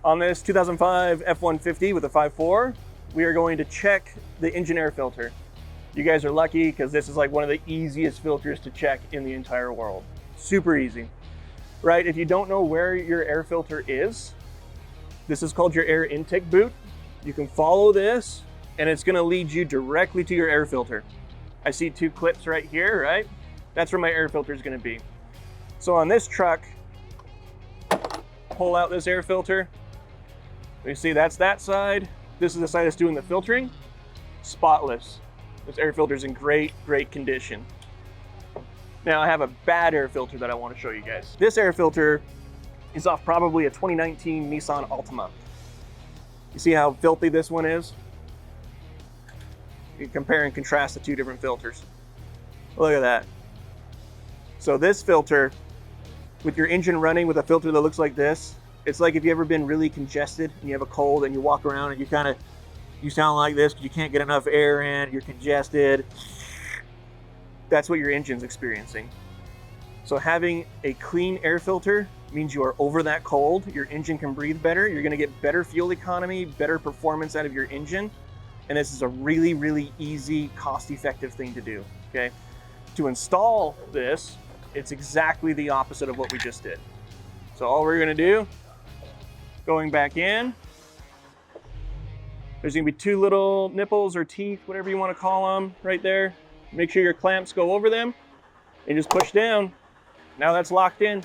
On this 2005 F-150 with a 5.4, we are going to check the engine air filter. You guys are lucky because this is like one of the easiest filters to check in the entire world. Super easy, right? If you don't know where your air filter is, this is called your air intake boot. You can follow this and it's gonna lead you directly to your air filter. I see two clips right here, right? That's where my air filter is gonna be. So on this truck, pull out this air filter. You see that's that side. This is the side that's doing the filtering. Spotless. This air filter is in great, great condition. Now I have a bad air filter that I want to show you guys. This air filter is off probably a 2019 Nissan Altima. You see how filthy this one is? You compare and contrast the two different filters. Look at that. So this filter, with your engine running with a filter that looks like this, it's like if you've ever been really congested and you have a cold and you walk around and you sound like this because you can't get enough air in, you're congested. That's what your engine's experiencing. So having a clean air filter means you are over that cold, your engine can breathe better, you're gonna get better fuel economy, better performance out of your engine, and this is a really, really easy, cost-effective thing to do, okay? To install this, it's exactly the opposite of what we just did. So all we're gonna do, going back in, there's gonna be two little nipples or teeth, whatever you wanna call them, right there. Make sure your clamps go over them and just push down. Now that's locked in.